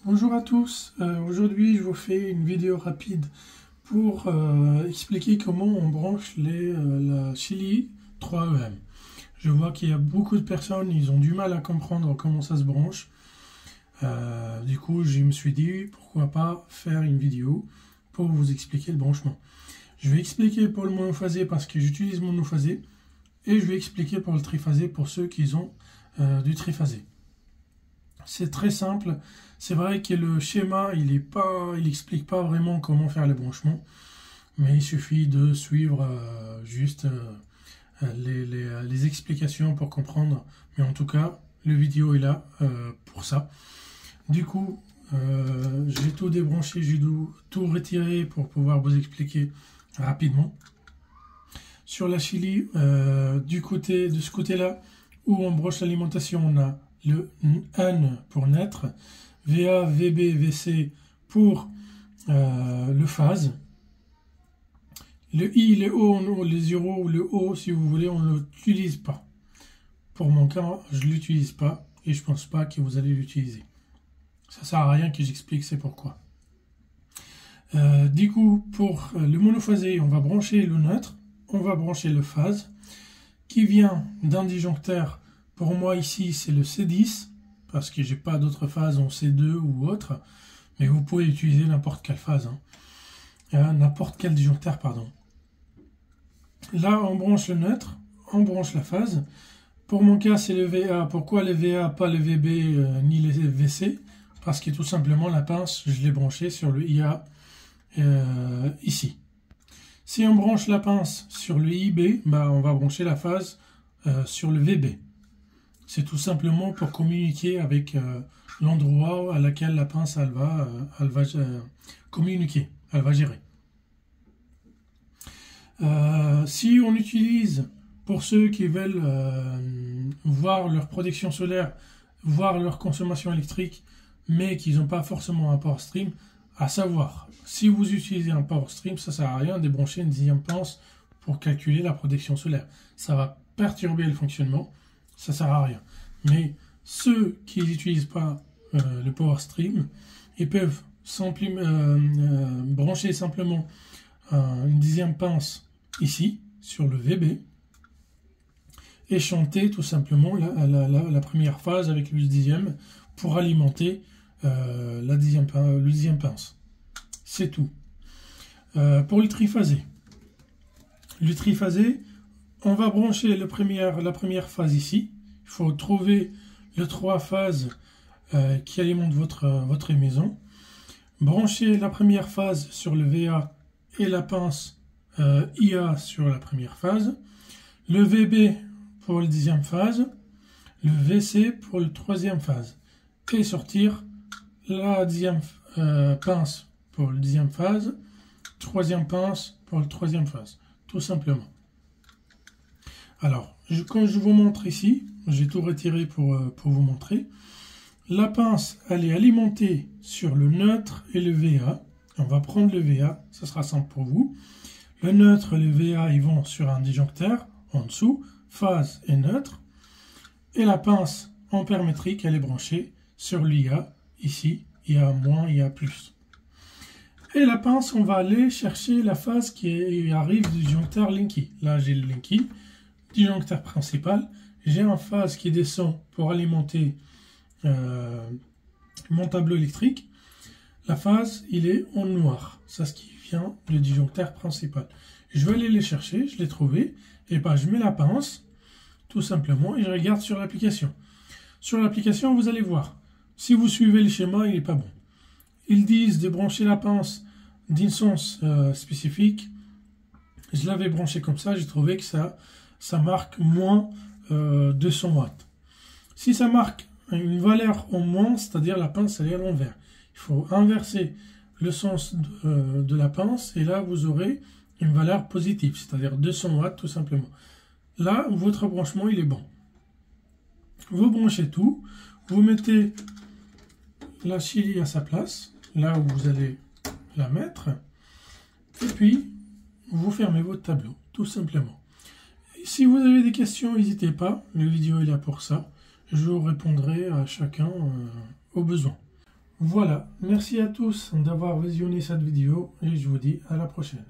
Bonjour à tous, aujourd'hui je vous fais une vidéo rapide pour expliquer comment on branche la Chili 3EM. Je vois qu'il y a beaucoup de personnes, ils ont du mal à comprendre comment ça se branche. Du coup je me suis dit pourquoi pas faire une vidéo pour vous expliquer le branchement. Je vais expliquer pour le monophasé parce que j'utilise monophasé et je vais expliquer pour le triphasé pour ceux qui ont du triphasé. C'est très simple. C'est vrai que le schéma, il explique pas vraiment comment faire les branchements, mais il suffit de suivre juste les explications pour comprendre. Mais en tout cas, le vidéo est là pour ça. Du coup, j'ai tout débranché, j'ai tout retiré pour pouvoir vous expliquer rapidement. Sur la Chili, de ce côté-là, où on branche l'alimentation, on a le N pour naître, VA, VB, VC pour le phase. Le I, le O, les 0 ou le O, si vous voulez, on ne l'utilise pas. Pour mon cas, je ne l'utilise pas et je ne pense pas que vous allez l'utiliser. Ça ne sert à rien que j'explique, c'est pourquoi. Du coup, pour le monophasé, on va brancher le neutre, on va brancher le phase, qui vient d'un disjoncteur. Pour moi ici c'est le C10, parce que j'ai pas d'autre phase en C2 ou autre, mais vous pouvez utiliser n'importe quelle phase, n'importe quel disjoncteur, pardon. Là on branche le neutre, on branche la phase. Pour mon cas c'est le VA. Pourquoi le VA, pas le VB ni le VC? Parce que tout simplement la pince, je l'ai branchée sur le IA ici. Si on branche la pince sur le IB, on va brancher la phase sur le VB. C'est tout simplement pour communiquer avec l'endroit à laquelle la pince elle va communiquer, elle va gérer. Si on utilise, pour ceux qui veulent voir leur protection solaire, voir leur consommation électrique, mais qui n'ont pas forcément un power stream, à savoir, si vous utilisez un power stream, ça ne sert à rien de débrancher une dixième pince pour calculer la protection solaire. Ça va perturber le fonctionnement. Ça sert à rien. Mais ceux qui n'utilisent pas le power stream, ils peuvent brancher simplement une dixième pince ici sur le VB et chanter tout simplement la première phase avec le dixième pour alimenter le dixième pince. C'est tout. Pour le triphasé, on va brancher la première phase ici. Il faut trouver les 3 phases qui alimentent votre maison. Branchez la première phase sur le VA et la pince IA sur la première phase. Le VB pour la dixième phase. Le VC pour la troisième phase. Et sortir la dixième pince pour la dixième phase. Troisième pince pour la troisième phase. Tout simplement. Alors, quand je vous montre ici, j'ai tout retiré pour vous montrer. La pince, elle est alimentée sur le neutre et le VA. On va prendre le VA, ça sera simple pour vous. Le neutre et le VA, ils vont sur un disjoncteur en dessous, phase et neutre. Et la pince ampère-métrique, elle est branchée sur l'IA, ici, IA-, IA+. Et la pince, on va aller chercher la phase qui arrive du disjoncteur Linky. Là, j'ai le Linky. Disjoncteur principal, j'ai une phase qui descend pour alimenter mon tableau électrique. La phase, il est en noir. C'est ce qui vient du disjoncteur principal. Je vais aller les chercher, je l'ai trouvé, et je mets la pince, tout simplement, et je regarde sur l'application. Sur l'application, vous allez voir. Si vous suivez le schéma, il n'est pas bon. Ils disent de brancher la pince d'un sens spécifique. Je l'avais branché comme ça, j'ai trouvé que ça marque moins 200 watts. Si ça marque une valeur en moins, c'est-à-dire la pince elle est à l'envers. Il faut inverser le sens de la pince et là vous aurez une valeur positive, c'est-à-dire 200 watts tout simplement. Là, votre branchement il est bon. Vous branchez tout, vous mettez la Chili à sa place, là où vous allez la mettre, et puis vous fermez votre tableau, tout simplement. Si vous avez des questions, n'hésitez pas, la vidéo est là pour ça. Je répondrai à chacun au besoin. Voilà, merci à tous d'avoir visionné cette vidéo et je vous dis à la prochaine.